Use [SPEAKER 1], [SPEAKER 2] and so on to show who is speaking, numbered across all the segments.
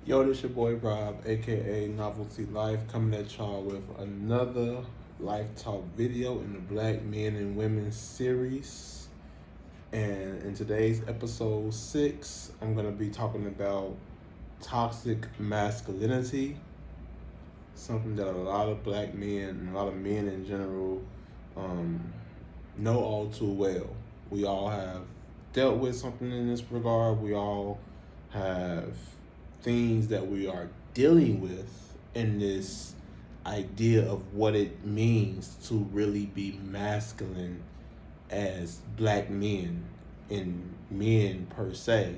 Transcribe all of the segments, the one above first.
[SPEAKER 1] Yo, this your boy Rob, aka Novelty Life, coming at y'all with another Life Talk video in the Black Men and Women series. And in today's episode 6, I'm going to be talking about toxic masculinity, something that a lot of black men and a lot of men in general know all too well. We all have dealt with something in this regard. We all have things that we are dealing with in this idea of what it means to really be masculine as black men and men per se.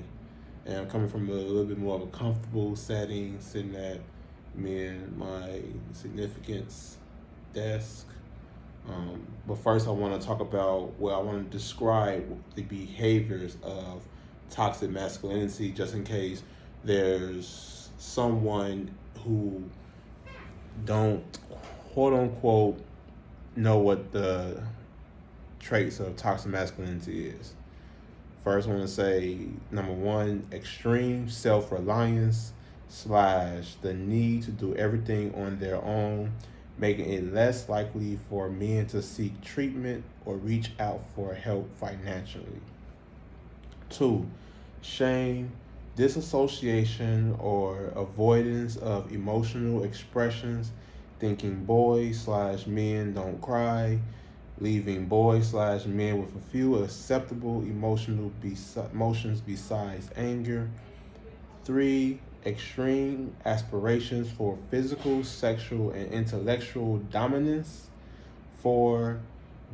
[SPEAKER 1] And I'm coming from a little bit more of a comfortable setting, sitting at me and my significance desk. But first, I want to talk about, I want to describe the behaviors of toxic masculinity, just in case there's someone who don't, quote unquote, know what the traits of toxic masculinity is. First, I want to say, number one, extreme self-reliance / the need to do everything on their own, making it less likely for men to seek treatment or reach out for help financially. Two, shame, disassociation, or avoidance of emotional expressions, thinking boys / men don't cry, leaving boys / men with a few acceptable emotions besides anger. Three, extreme aspirations for physical, sexual, and intellectual dominance. Four,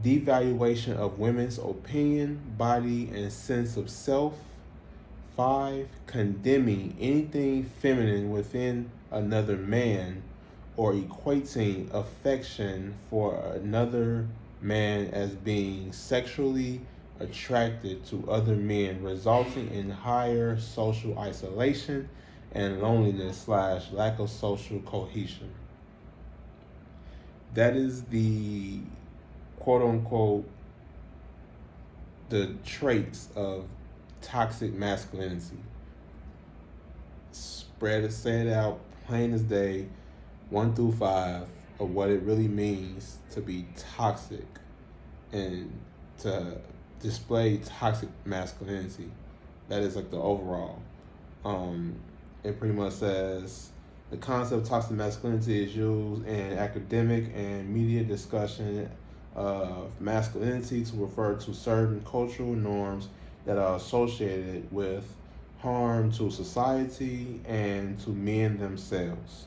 [SPEAKER 1] devaluation of women's opinion, body, and sense of self. Five, condemning anything feminine within another man or equating affection for another man as being sexually attracted to other men, resulting in higher social isolation and loneliness / lack of social cohesion. That is the quote unquote the traits of toxic masculinity. Say it out plain as day, 1 through 5, of what it really means to be toxic and to display toxic masculinity. That is like the overall. It pretty much says the concept of toxic masculinity is used in academic and media discussion of masculinity to refer to certain cultural norms that are associated with harm to society and to men themselves.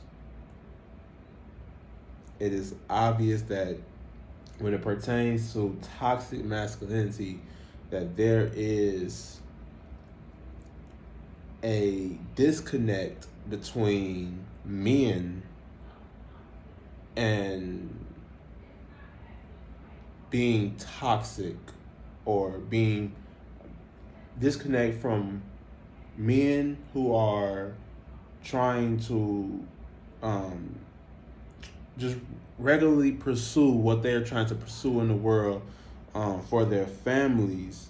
[SPEAKER 1] It is obvious that when it pertains to toxic masculinity, that there is a disconnect between men and being toxic, or being disconnect from men who are trying to just regularly pursue what they're trying to pursue in the world for their families,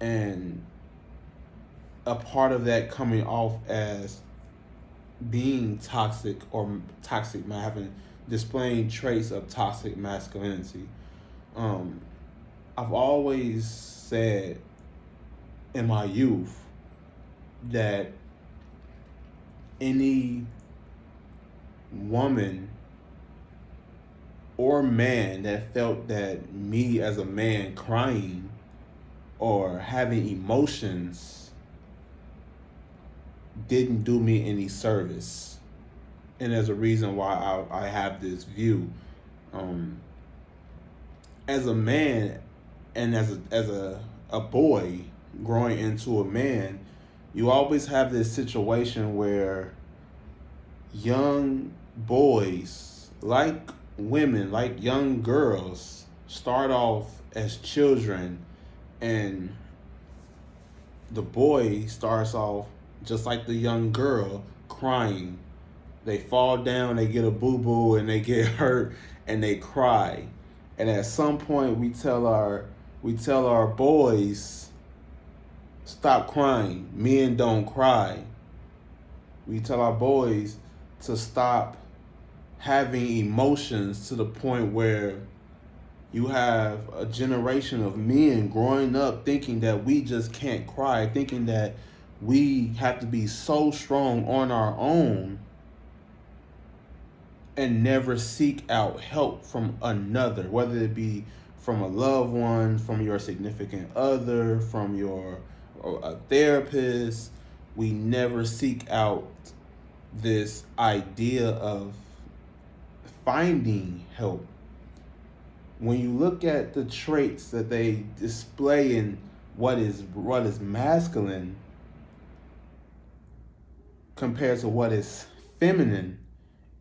[SPEAKER 1] and a part of that coming off as being toxic, or toxic having displaying traits of toxic masculinity. I've always said in my youth that any woman or man that felt that me as a man crying or having emotions didn't do me any service. And there's a reason why I have this view. As a man and as a boy growing into a man, you always have this situation where young boys, like women, like young girls, start off as children, and the boy starts off just like the young girl, crying. They fall down, they get a boo-boo, and they get hurt, and they cry. And at some point, we tell our boys, stop crying. Men don't cry. We tell our boys to stop having emotions to the point where you have a generation of men growing up thinking that we just can't cry, thinking that we have to be so strong on our own and never seek out help from another, whether it be from a loved one, from your significant other, from your a therapist. We never seek out this idea of finding help. When you look at the traits that they display in what is masculine compared to what is feminine,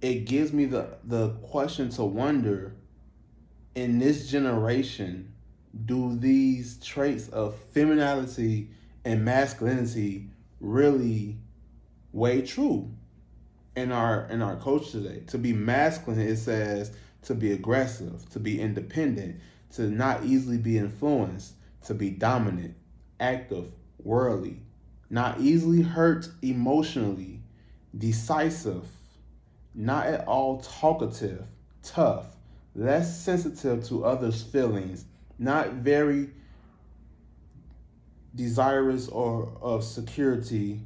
[SPEAKER 1] it gives me the question to wonder, in this generation, do these traits of femininity and masculinity really weigh true in our culture today? To be masculine, it says to be aggressive, to be independent, to not easily be influenced, to be dominant, active, worldly, not easily hurt emotionally, decisive, not at all talkative, tough, less sensitive to others' feelings, not very desirous or of security,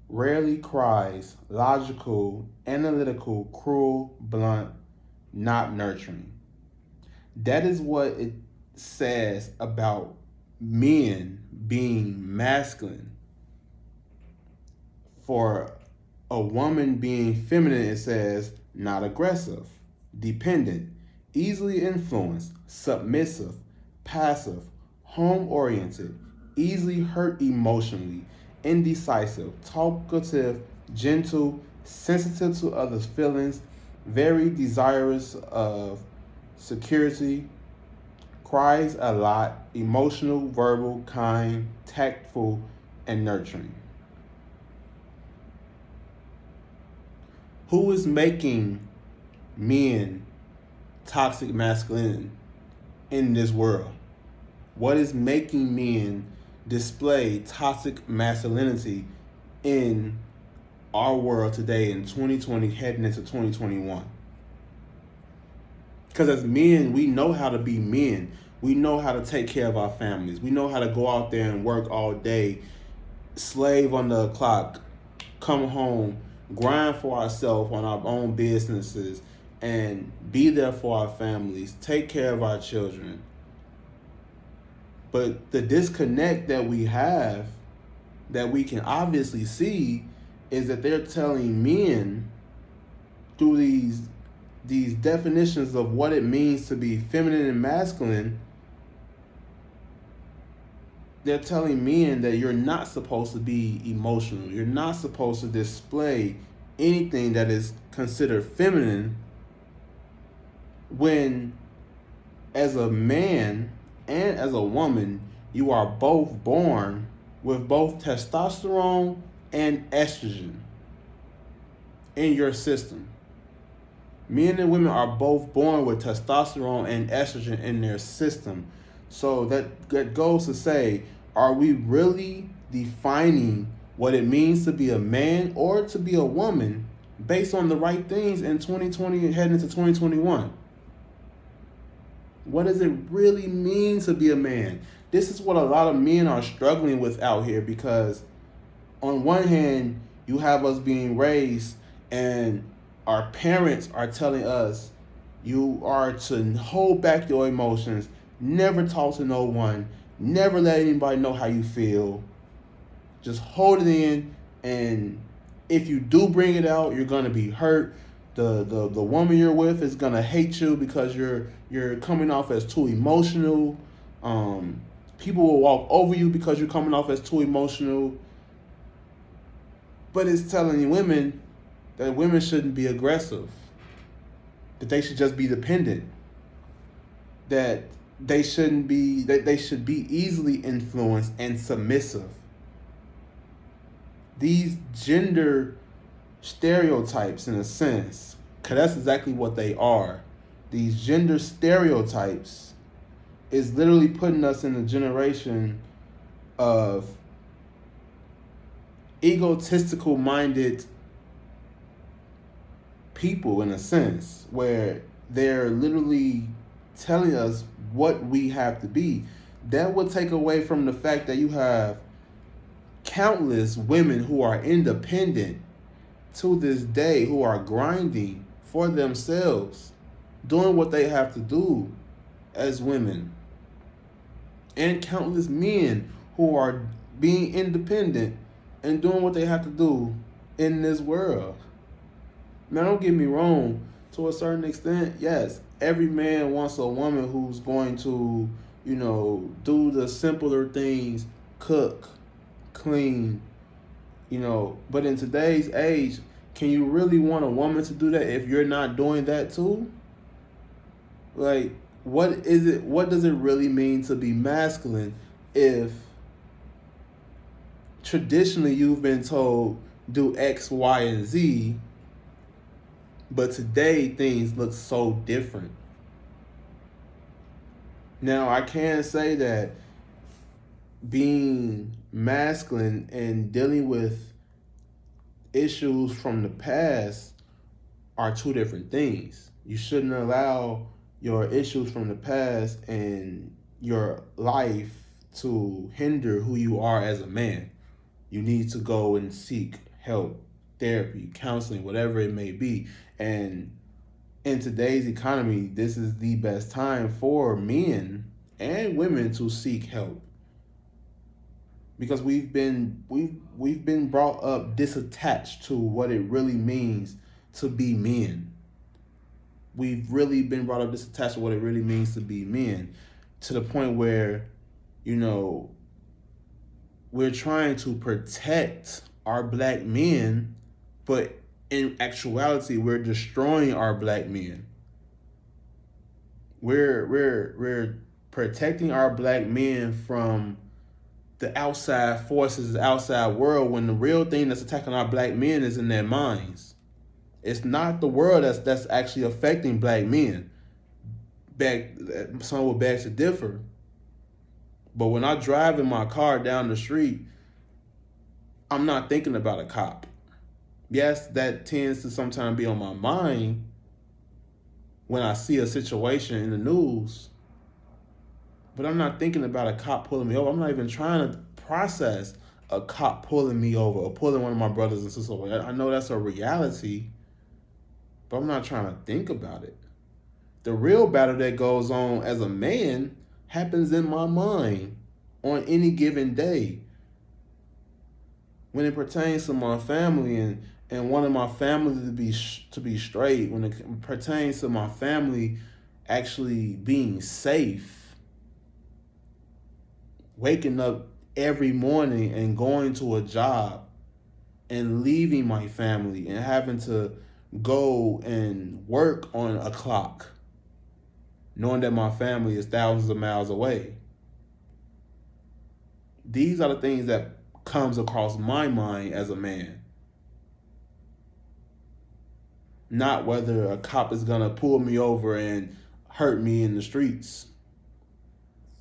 [SPEAKER 1] rarely cries, logical, analytical, cruel, blunt, not nurturing. That is what it says about men being masculine. For a woman being feminine, it says not aggressive, dependent, easily influenced, submissive, passive, home-oriented, easily hurt emotionally, indecisive, talkative, gentle, sensitive to others' feelings, very desirous of security, cries a lot, emotional, verbal, kind, tactful, and nurturing. Who is making men toxic masculine in this world? What is making men display toxic masculinity in our world today in 2020 heading into 2021? Because as men, we know how to be men. We know how to take care of our families. We know how to go out there and work all day, slave on the clock, come home, grind for ourselves on our own businesses, and be there for our families, take care of our children. But the disconnect that we have, that we can obviously see, is that they're telling men through these definitions of what it means to be feminine and masculine. They're telling men that you're not supposed to be emotional. You're not supposed to display anything that is considered feminine, when as a man and as a woman, you are both born with both testosterone and estrogen in your system. Men and women are both born with testosterone and estrogen in their system. So that goes to say, are we really defining what it means to be a man or to be a woman based on the right things in 2020 and heading into 2021? What does it really mean to be a man? This is what a lot of men are struggling with out here, because on one hand, you have us being raised and our parents are telling us you are to hold back your emotions, never talk to no one, never let anybody know how you feel. Just hold it in, and if you do bring it out, you're gonna be hurt. The woman you're with is gonna hate you because you're coming off as too emotional. People will walk over you because you're coming off as too emotional. But it's telling women that women shouldn't be aggressive, that they should just be dependent, that they shouldn't be, that they should be easily influenced and submissive. These gender stereotypes, in a sense, because that's exactly what they are. These gender stereotypes is literally putting us in a generation of egotistical minded people in a sense where they're literally telling us what we have to be. That would take away from the fact that you have countless women who are independent to this day, who are grinding for themselves, doing what they have to do as women, and countless men who are being independent and doing what they have to do in this world. Now, don't get me wrong, to a certain extent, yes, every man wants a woman who's going to, do the simpler things, cook, clean, but in today's age, can you really want a woman to do that if you're not doing that too? Like, what does it really mean to be masculine if traditionally you've been told do X, Y, and Z, but today things look so different? Now, I can say that being masculine and dealing with issues from the past are two different things. You shouldn't allow your issues from the past and your life to hinder who you are as a man. You need to go and seek help, therapy, counseling, whatever it may be. And in today's economy, this is the best time for men and women to seek help, because we've been brought up disattached to what it really means to be men. We've really been brought up disattached to what it really means to be men, to the point where, we're trying to protect our black men, but in actuality, we're destroying our black men. We're protecting our black men from the outside forces, the outside world, when the real thing that's attacking our black men is in their minds. It's not the world that's actually affecting black men. Some would beg to differ. But when I drive in my car down the street, I'm not thinking about a cop. Yes, that tends to sometimes be on my mind when I see a situation in the news, but I'm not thinking about a cop pulling me over. I'm not even trying to process a cop pulling me over or pulling one of my brothers and sisters over. I know that's a reality, but I'm not trying to think about it. The real battle that goes on as a man happens in my mind on any given day. When it pertains to my family and wanting my family to be straight, when it pertains to my family actually being safe, waking up every morning and going to a job and leaving my family and having to go and work on a clock, knowing that my family is thousands of miles away. These are the things that comes across my mind as a man. Not whether a cop is gonna pull me over and hurt me in the streets.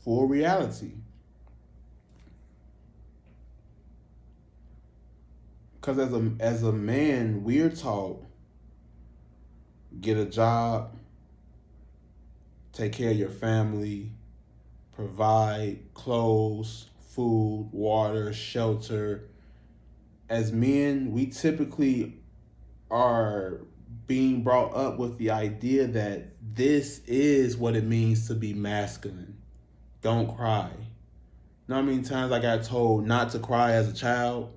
[SPEAKER 1] For reality. Because as a man, we're taught, get a job, take care of your family, provide clothes, food, water, shelter. As men, we typically are being brought up with the idea that this is what it means to be masculine. Don't cry. You know how many times I got told not to cry as a child?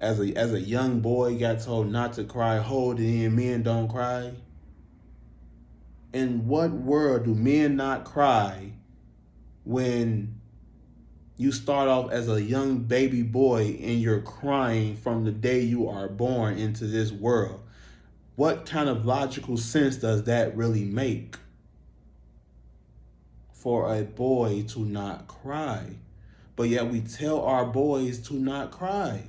[SPEAKER 1] As a young boy, got told not to cry, hold it in, men don't cry. In what world do men not cry when you start off as a young baby boy and you're crying from the day you are born into this world? What kind of logical sense does that really make for a boy to not cry? But yet we tell our boys to not cry.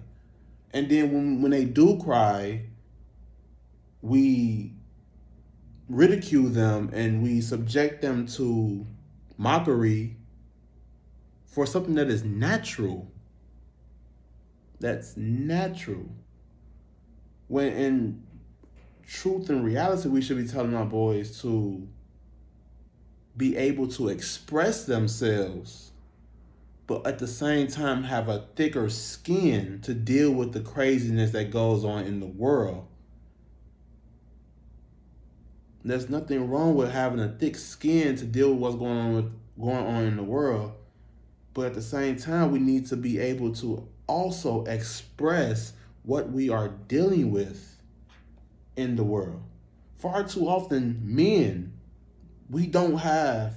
[SPEAKER 1] And then when they do cry, we ridicule them and we subject them to mockery for something that is natural. That's natural. truth and reality, we should be telling our boys to be able to express themselves, but at the same time have a thicker skin to deal with the craziness that goes on in the world. There's nothing wrong with having a thick skin to deal with what's going on in the world, but at the same time, we need to be able to also express what we are dealing with in the world. Far too often, men, we don't have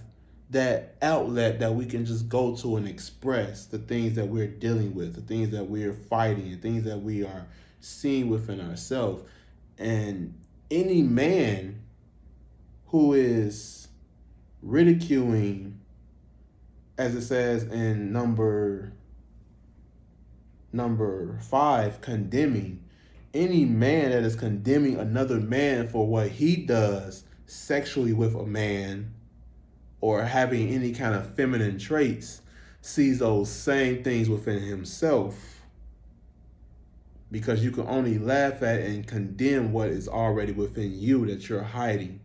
[SPEAKER 1] that outlet that we can just go to and express the things that we're dealing with, the things that we're fighting, the things that we are seeing within ourselves. And any man who is ridiculing, as it says in number 5, condemning, any man that is condemning another man for what he does sexually with a man or having any kind of feminine traits sees those same things within himself, because you can only laugh at and condemn what is already within you that you're hiding.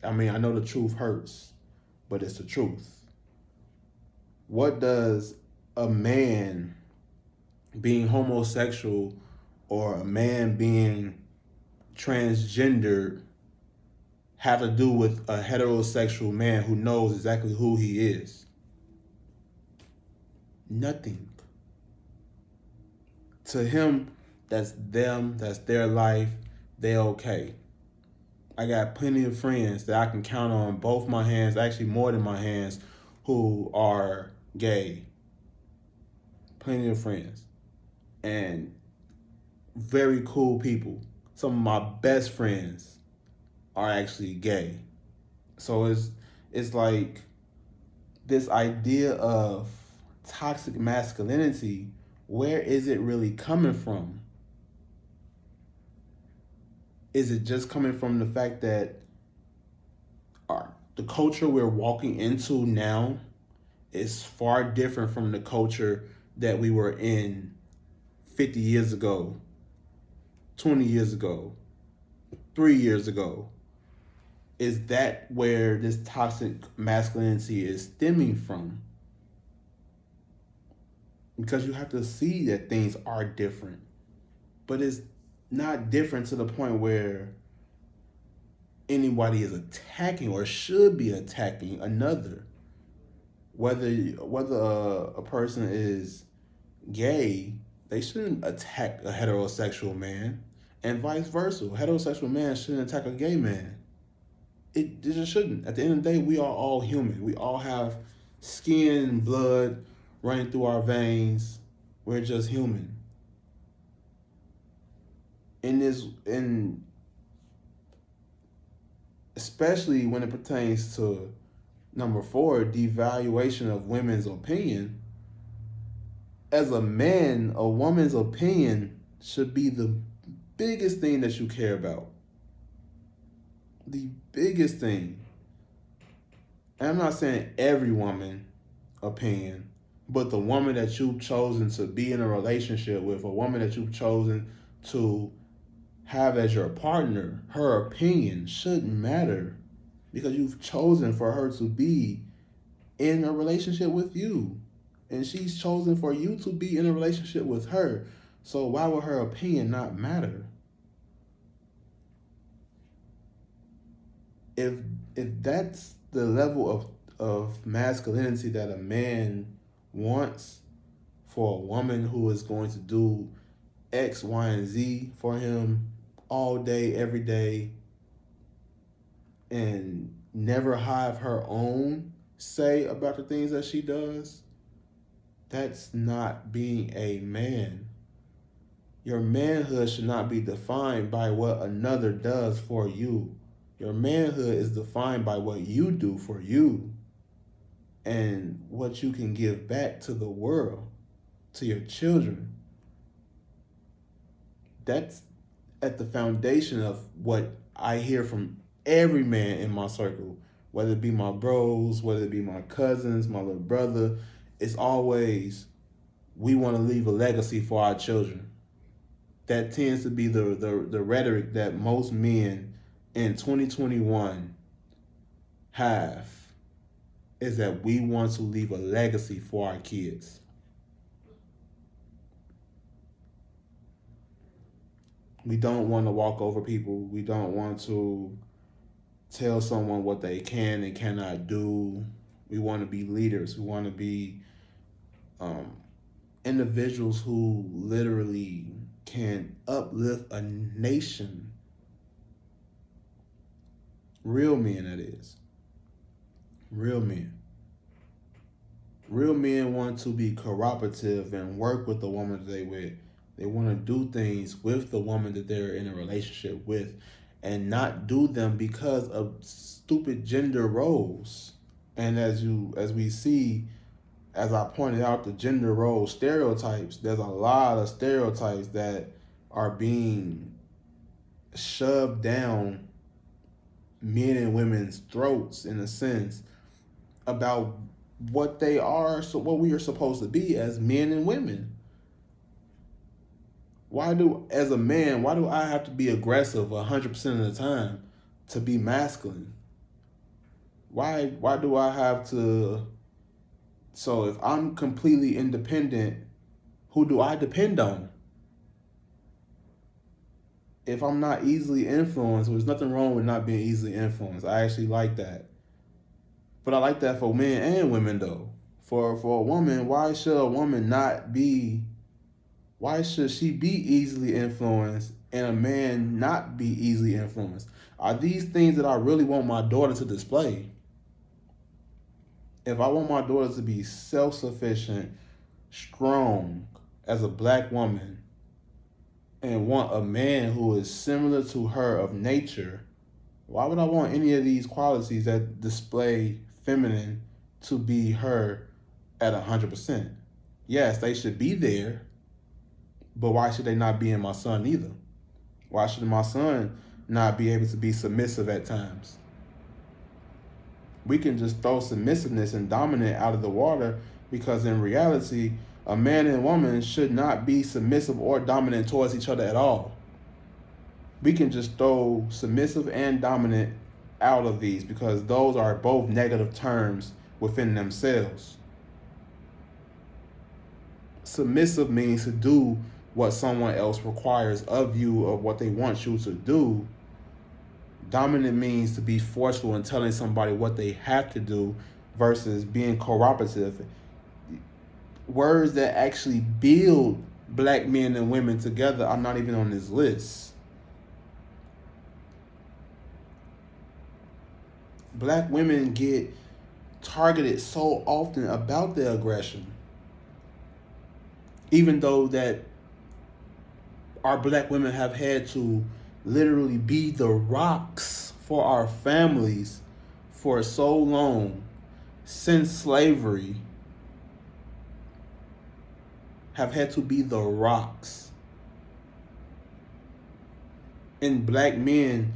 [SPEAKER 1] I know the truth hurts, but it's the truth. What does a man being homosexual or a man being transgendered have to do with a heterosexual man who knows exactly who he is? Nothing. To him, that's them, that's their life, they okay. I got plenty of friends that I can count on both my hands, actually more than my hands, who are gay. Plenty of friends. And very cool people. Some of my best friends are actually gay. So it's like this idea of toxic masculinity, where is it really coming from? Is it just coming from the fact that the culture we're walking into now is far different from the culture that we were in 50 years ago, 20 years ago, 3 years ago? Is that where this toxic masculinity is stemming from? Because you have to see that things are different, but it's not different to the point where anybody is attacking or should be attacking another. Whether a person is gay, they shouldn't attack a heterosexual man, and vice versa. A heterosexual man shouldn't attack a gay man. It just shouldn't. At the end of the day, we are all human. We all have skin and blood running through our veins. We're just human. And especially when it pertains to number 4, devaluation of women's opinion. As a man, a woman's opinion should be the biggest thing that you care about. The biggest thing. And I'm not saying every woman opinion, but the woman that you've chosen to be in a relationship with, a woman that you've chosen to have as your partner, her opinion shouldn't matter, because you've chosen for her to be in a relationship with you, and she's chosen for you to be in a relationship with her. So why would her opinion not matter? If that's the level of masculinity that a man wants for a woman who is going to do X, Y, and Z for him all day, every day, and never have her own say about the things that she does, that's not being a man. Your manhood should not be defined by what another does for you. Your manhood is defined by what you do for you and what you can give back to the world, to your children. That's at the foundation of what I hear from every man in my circle, whether it be my bros, whether it be my cousins, my little brother. It's always, we want to leave a legacy for our children. That tends to be the rhetoric that most men in 2021 have, is that we want to leave a legacy for our kids. We don't want to walk over people. We don't want to tell someone what they can and cannot do. We want to be leaders. We want to be individuals who literally can uplift a nation. Real men, that is. Real men. Real men want to be cooperative and work with the woman that they with. They want to do things with the woman that they're in a relationship with, and not do them because of stupid gender roles. And as we see, as I pointed out, the gender role stereotypes, there's a lot of stereotypes that are being shoved down men and women's throats, in a sense, about what they are, so what we are supposed to be as men and women. As a man, why do I have to be aggressive 100% of the time to be masculine? Why do I have to? So if I'm completely independent, who do I depend on? If I'm not easily influenced, there's nothing wrong with not being easily influenced. I actually like that. But I like that for men and women, though. For a woman, why should she be easily influenced and a man not be easily influenced? Are these things that I really want my daughter to display? If I want my daughter to be self-sufficient, strong as a black woman, and want a man who is similar to her of nature, why would I want any of these qualities that display feminine to be her at 100%? Yes, they should be there, but why should they not be in my son either? Why should my son not be able to be submissive at times? We can just throw submissiveness and dominant out of the water, because in reality, a man and woman should not be submissive or dominant towards each other at all. We can just throw submissive and dominant out of these, because those are both negative terms within themselves. Submissive means to do what someone else requires of you or what they want you to do. Dominant means to be forceful and telling somebody what they have to do versus being cooperative. Words that actually build black men and women together are not even on this list. Black women get targeted so often about their aggression, even though that our black women have had to literally be the rocks for our families for so long, since slavery, have had to be the rocks. And black men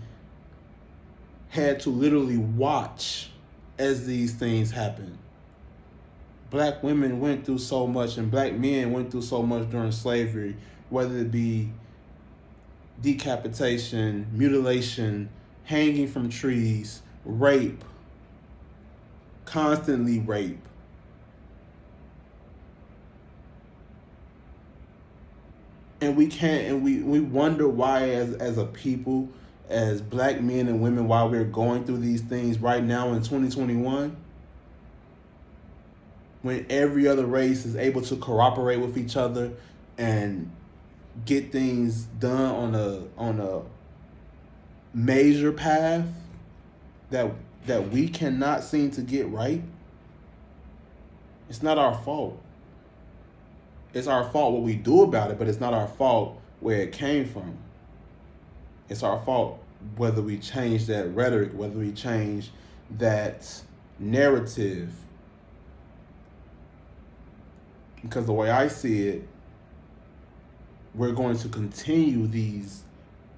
[SPEAKER 1] had to literally watch as these things happen. Black women went through so much, and black men went through so much during slavery, whether it be decapitation, mutilation, hanging from trees, rape, constantly rape. And we wonder why as a people, as black men and women, why we're going through these things right now in 2021, when every other race is able to cooperate with each other and get things done on a major path that we cannot seem to get right. It's not our fault. It's our fault what we do about it, but it's not our fault where it came from. It's our fault whether we change that rhetoric, whether we change that narrative. Because the way I see it, we're going to continue these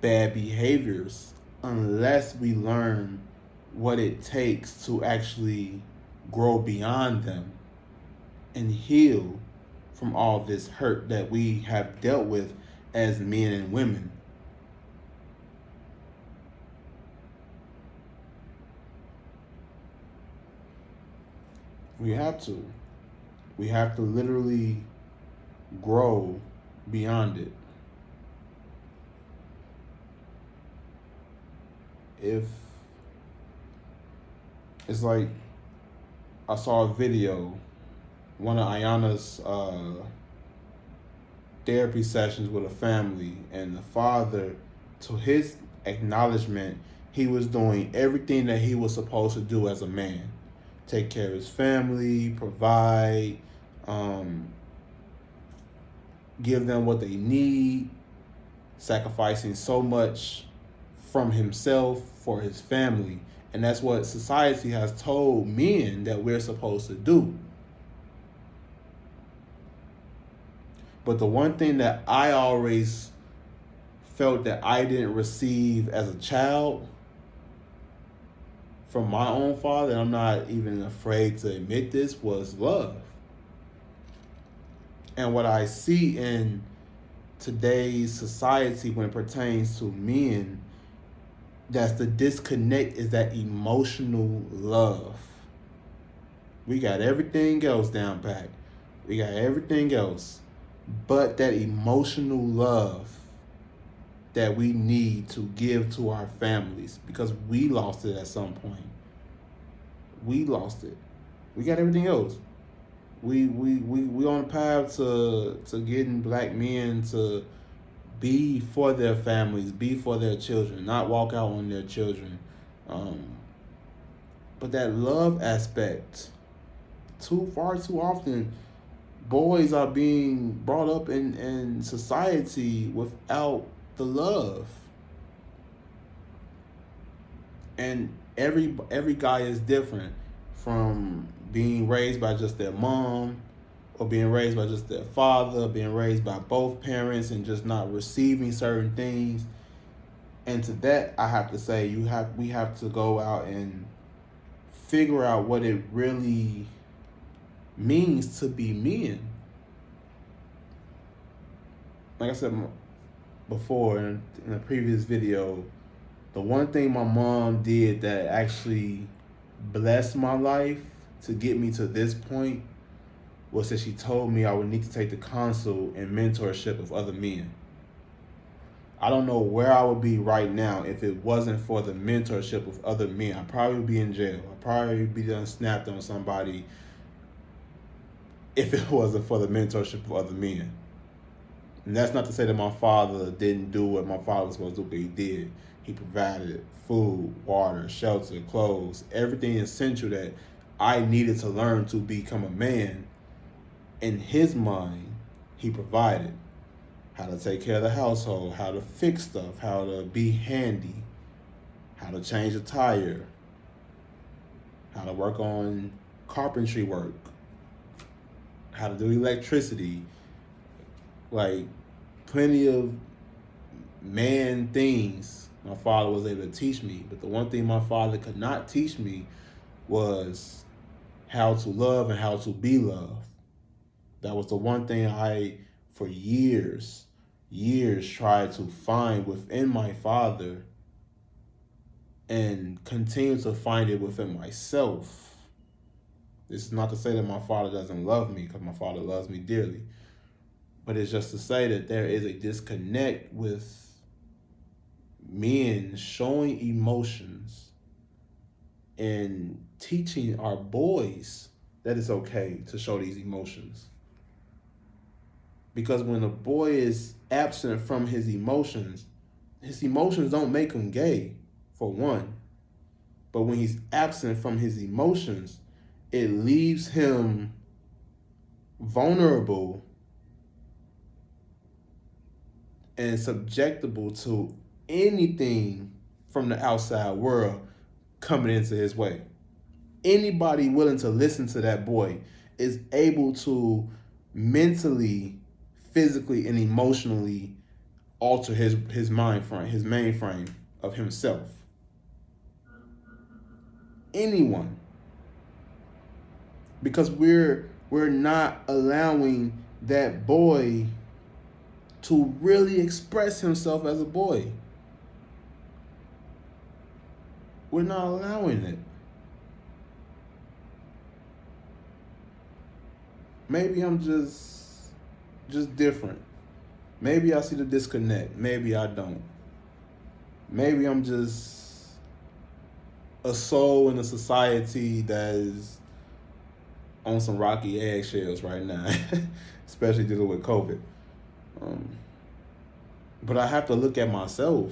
[SPEAKER 1] bad behaviors unless we learn what it takes to actually grow beyond them and heal from all this hurt that we have dealt with as men and women. We have to. We have to literally grow beyond it. If it's like, I saw a video, one of Ayana's therapy sessions with a family, and the father, to his acknowledgement, he was doing everything that he was supposed to do as a man. Take care of his family, provide, give them what they need, sacrificing so much from himself for his family. And that's what society has told men that we're supposed to do. But the one thing that I always felt that I didn't receive as a child from my own father, and I'm not even afraid to admit this, was love. And what I see in today's society when it pertains to men, that's the disconnect, is that emotional love. We got everything else down pat. We got everything else. But that emotional love that we need to give to our families, because we lost it at some point. We lost it. We got everything else. We on the path to getting black men to be for their families, be for their children, not walk out on their children. But that love aspect, far too often, boys are being brought up in society without the love. And every guy is different, from being raised by just their mom, or being raised by just their father, being raised by both parents and just not receiving certain things. And to that, I have to say, we have to go out and figure out what it really means to be men. Like I said before in a previous video, the one thing my mom did that actually blessed my life to get me to this point was that she told me I would need to take the counsel and mentorship of other men. I don't know where I would be right now if it wasn't for the mentorship of other men. I'd probably be in jail. I'd probably be done snapped on somebody if it wasn't for the mentorship of other men. And that's not to say that my father didn't do what my father was supposed to do, but he did. He provided food, water, shelter, clothes, everything essential that I needed to learn to become a man. In his mind, he provided how to take care of the household, how to fix stuff, how to be handy, how to change a tire, how to work on carpentry work, how to do electricity, like plenty of man things my father was able to teach me. But the one thing my father could not teach me was how to love and how to be loved. That was the one thing I, for years, tried to find within my father, and continue to find it within myself. This is not to say that my father doesn't love me, because my father loves me dearly. But it's just to say that there is a disconnect with men showing emotions and teaching our boys that it's okay to show these emotions. Because when a boy is absent from his emotions don't make him gay, for one. But when he's absent from his emotions, it leaves him vulnerable and subjectable to anything from the outside world coming into his way. Anybody willing to listen to that boy is able to mentally, physically, and emotionally alter his mind frame, his mainframe of himself. Anyone. Because we're not allowing that boy to really express himself as a boy. We're not allowing it. Maybe I'm just different. Maybe I see the disconnect. Maybe I don't. Maybe I'm just a soul in a society that is on some rocky eggshells right now, especially dealing with COVID. But I have to look at myself,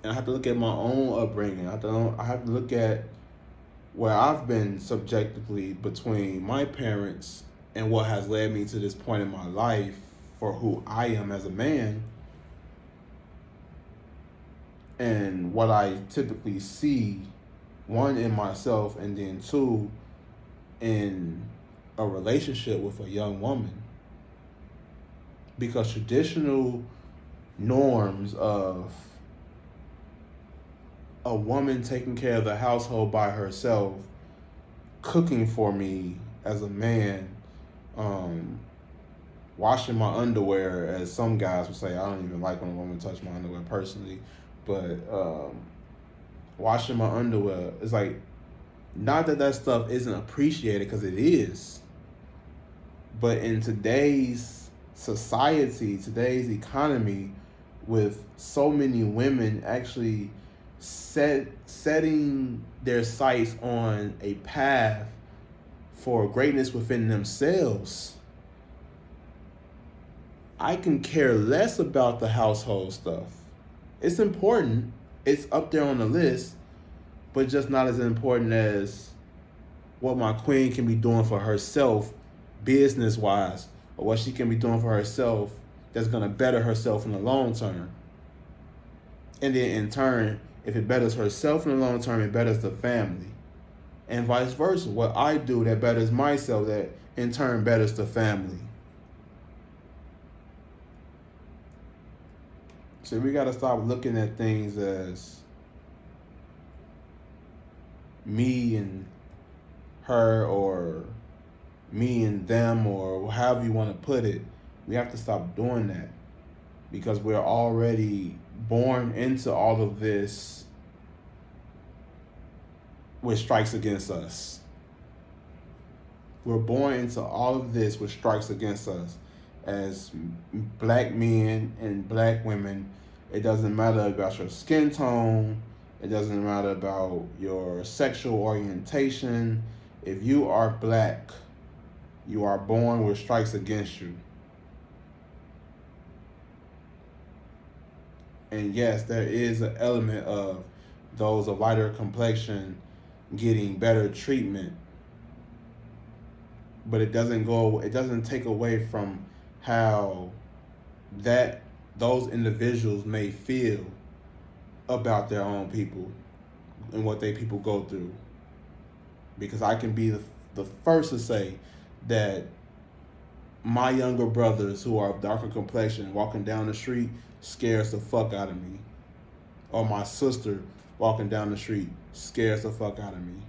[SPEAKER 1] and I have to look at my own upbringing. I have to look at where I've been subjectively between my parents and what has led me to this point in my life for who I am as a man, and what I typically see, one, in myself, and then two, in a relationship with a young woman. Because traditional norms of a woman taking care of the household by herself, cooking for me as a man, washing my underwear, as some guys would say. I don't even like when a woman touch my underwear personally, but washing my underwear is like, not that that stuff isn't appreciated, because it is, but in today's society, today's economy, with so many women actually setting their sights on a path for greatness within themselves, I can care less about the household stuff. It's important. It's up there on the list, but just not as important as what my queen can be doing for herself, business-wise, or what she can be doing for herself that's going to better herself in the long term. And then in turn, if it betters herself in the long term, it betters the family. And vice versa. What I do that betters myself, that in turn betters the family. So we got to stop looking at things as me and her, or me and them, or however you want to put it. We have to stop doing that, because we're already born into all of this which strikes against us. We're born into all of this which strikes against us as black men and black women. It doesn't matter about your skin tone. It doesn't matter about your sexual orientation. If you are black, you are born with strikes against you. And yes, there is an element of those of lighter complexion getting better treatment, but it doesn't take away from how those individuals may feel about their own people and what they people go through. Because I can be the first to say that my younger brothers who are of darker complexion walking down the street scares the fuck out of me. Or my sister walking down the street scares the fuck out of me.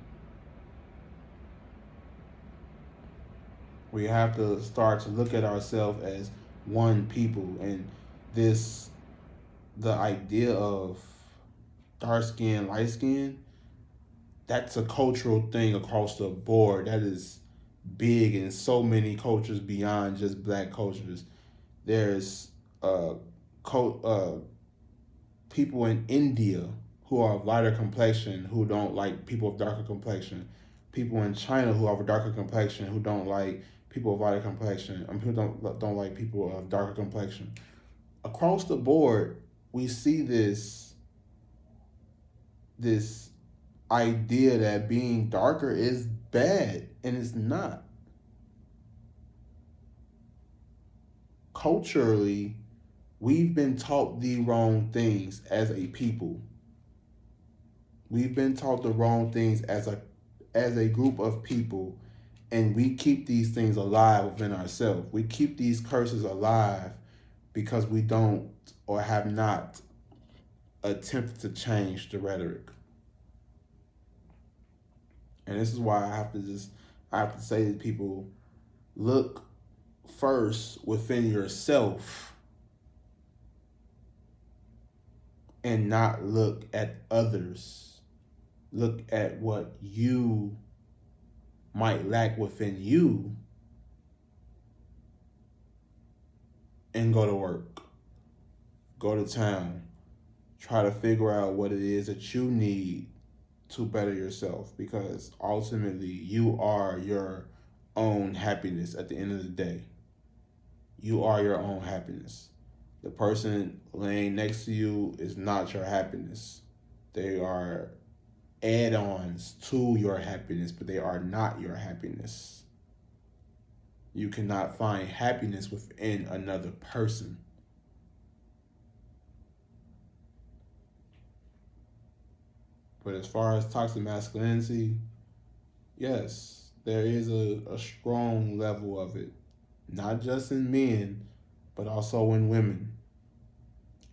[SPEAKER 1] We have to start to look at ourselves as one people, and the idea of dark skin, light skin, that's a cultural thing across the board. That is big in so many cultures beyond just black cultures. There's people in India who are of lighter complexion who don't like people of darker complexion. People in China who have a darker complexion who don't like people of lighter complexion. Who don't like people of darker complexion. Across the board, we see this idea that being darker is bad, and it's not. Culturally, we've been taught the wrong things as a people. We've been taught the wrong things as a group of people, and we keep these things alive within ourselves. We keep these curses alive because we don't, or have not, attempted to change the rhetoric. And this is why I have to say to people, look first within yourself and not look at others. Look at what you might lack within you and go to work. Go to town. Try to figure out what it is that you need to better yourself, because ultimately you are your own happiness at the end of the day. You are your own happiness. The person laying next to you is not your happiness. They are add-ons to your happiness, but they are not your happiness. You cannot find happiness within another person. But as far as toxic masculinity, yes, there is a strong level of it, not just in men, but also in women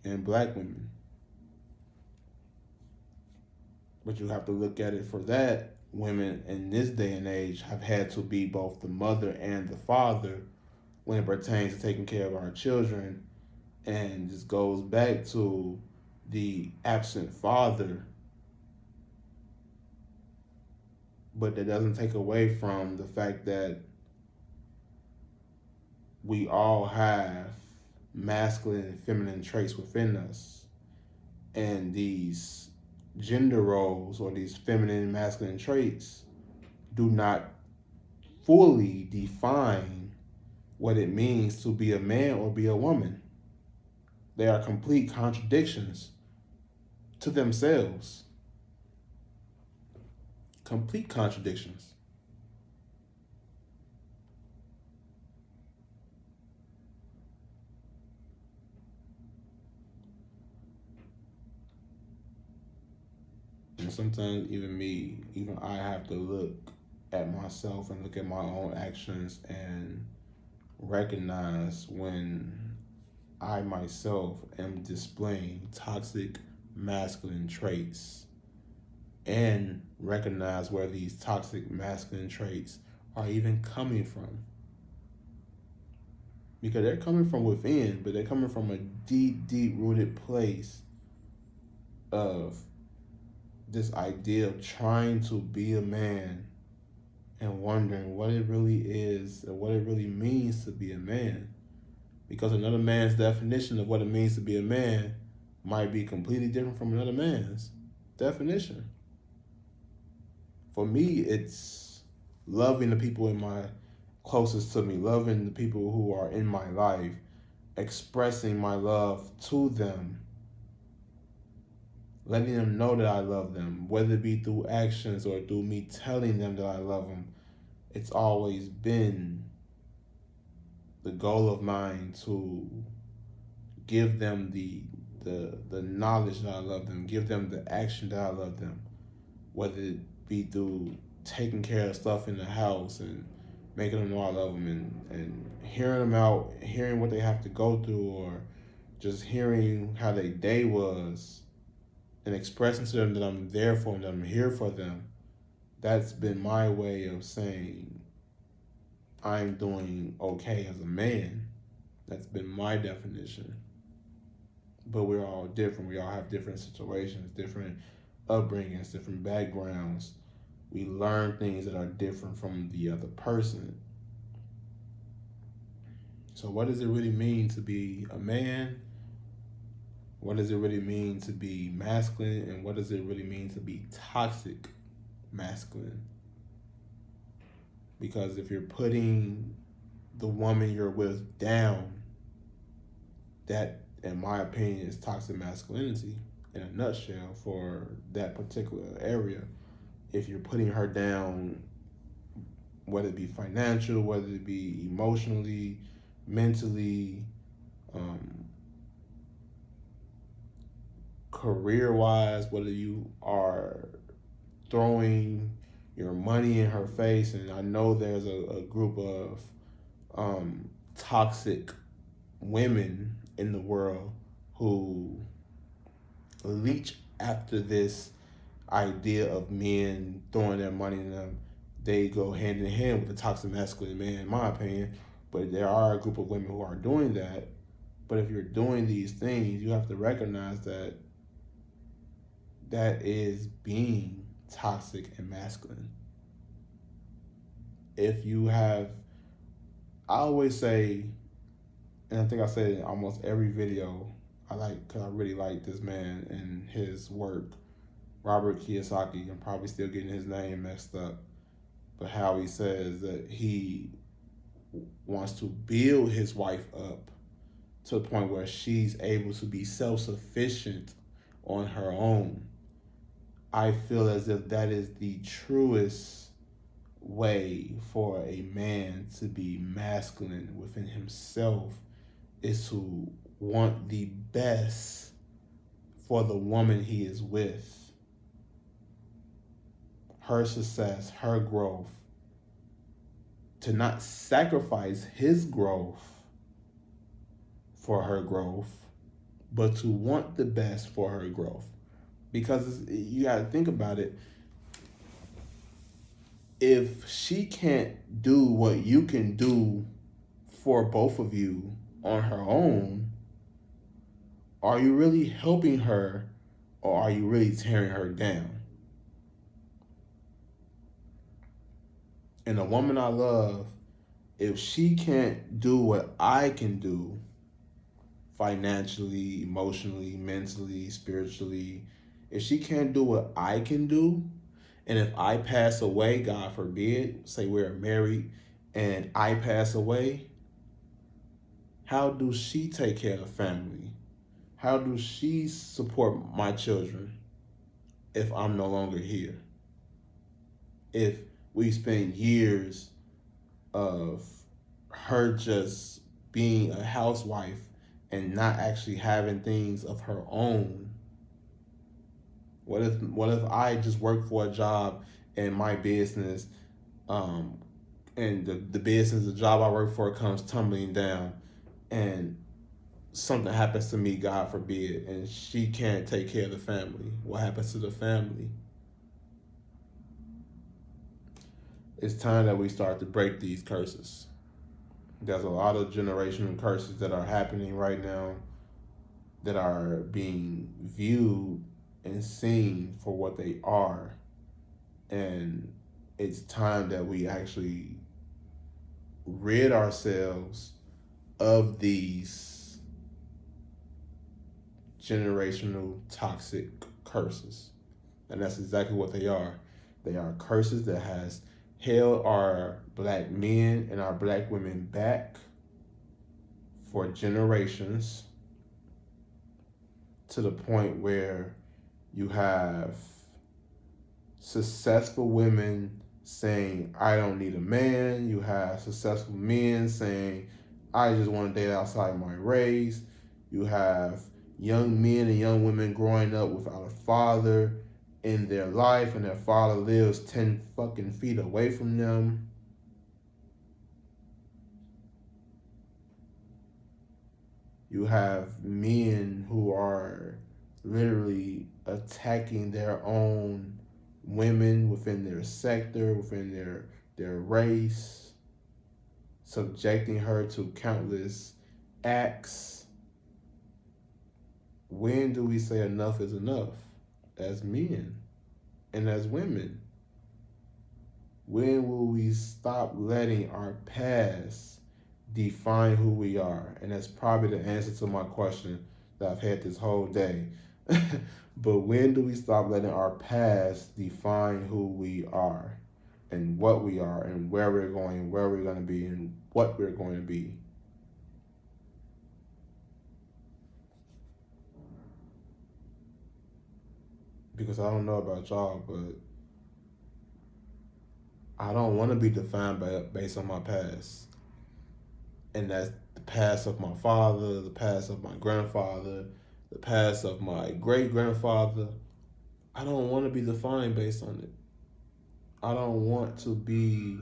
[SPEAKER 1] and black women. But you have to look at it for that. Women in this day and age have had to be both the mother and the father when it pertains to taking care of our children. And this goes back to the absent father, but that doesn't take away from the fact that we all have masculine and feminine traits within us. And these gender roles or these feminine and masculine traits do not fully define what it means to be a man or be a woman. They are complete contradictions to themselves. Complete contradictions. And sometimes even I have to look at myself and look at my own actions and recognize when I myself am displaying toxic masculine traits, and recognize where these toxic masculine traits are even coming from. Because they're coming from within, but they're coming from a deep, deep rooted place of this idea of trying to be a man and wondering what it really is and what it really means to be a man. Because another man's definition of what it means to be a man might be completely different from another man's definition. For me, it's loving the people in my closest to me, loving the people who are in my life, expressing my love to them, letting them know that I love them, whether it be through actions or through me telling them that I love them. It's always been the goal of mine to give them the knowledge that I love them, give them the action that I love them, whether it be through taking care of stuff in the house and making them know I love them, and hearing them out, hearing what they have to go through, or just hearing how their day was and expressing to them that I'm there for them, that I'm here for them. That's been my way of saying I'm doing okay as a man. That's been my definition. But we're all different. We all have different situations, different upbringings, different backgrounds. We learn things that are different from the other person. So what does it really mean to be a man? What does it really mean to be masculine? And what does it really mean to be toxic masculine? Because if you're putting the woman you're with down, that, in my opinion, is toxic masculinity in a nutshell for that particular area. If you're putting her down, whether it be financial, whether it be emotionally, mentally, career-wise, whether you are throwing your money in her face, and I know there's a group of toxic women in the world who leech after this idea of men throwing their money in them. They go hand in hand with the toxic masculine man, in my opinion. But there are a group of women who are doing that. But if you're doing these things, you have to recognize that that is being toxic and masculine. If you have, I always say, and I think I say it in almost every video, because I really like this man and his work, Robert Kiyosaki. I'm probably still getting his name messed up, but how he says that he wants to build his wife up to the point where she's able to be self-sufficient on her own. I feel as if that is the truest way for a man to be masculine within himself, is to want the best for the woman he is with. Her success, her growth. To not sacrifice his growth for her growth, but to want the best for her growth. Because you got to think about it. If she can't do what you can do for both of you on her own, are you really helping her, or are you really tearing her down? And the woman I love, if she can't do what I can do financially, emotionally, mentally, spiritually, if she can't do what I can do, and if I pass away, God forbid, say we're married and I pass away, how does she take care of the family? How does she support my children if I'm no longer here? If we spend years of her just being a housewife and not actually having things of her own? What if I just work for a job and my business, and the business, the job I work for comes tumbling down, and something happens to me, God forbid, and she can't take care of the family? What happens to the family? It's time that we start to break these curses. There's a lot of generational curses that are happening right now that are being viewed and seen for what they are. And it's time that we actually rid ourselves of these generational toxic curses. And that's exactly what they are. They are curses that has held our black men and our black women back for generations, to the point where you have successful women saying, I don't need a man. You have successful men saying, I just want to date outside my race. You have young men and young women growing up without a father in their life, and their father lives 10 fucking feet away from them. You have men who are literally attacking their own women within their sector, within their race, subjecting her to countless acts. When do we say enough is enough as men and as women? When will we stop letting our past define who we are? And that's probably the answer to my question that I've had this whole day. But when do we stop letting our past define who we are and what we are and where we're going, where we're going to be, and what we're going to be? Because I don't know about y'all, but I don't want to be defined based on my past. And that's the past of my father, the past of my grandfather, the past of my great-grandfather. I don't want to be defined based on it. I don't want to be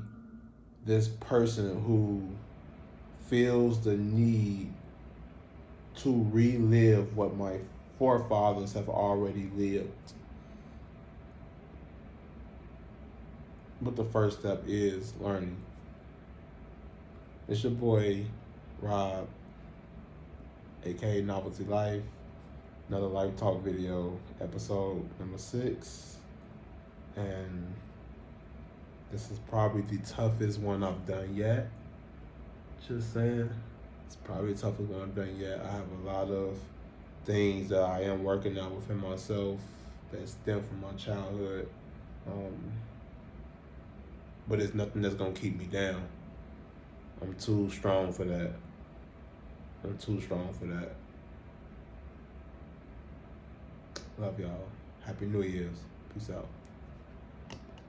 [SPEAKER 1] this person who feels the need to relive what my forefathers have already lived. But the first step is learning. It's your boy, Rob, aka Novelty Life. Another Life Talk video, episode number 6. And this is probably the toughest one I've done yet. Just saying. It's probably the toughest one I've done yet. I have a lot of things that I am working out within myself that stem from my childhood. But it's nothing that's gonna keep me down. I'm too strong for that. Love y'all. Happy New Year's. Peace out.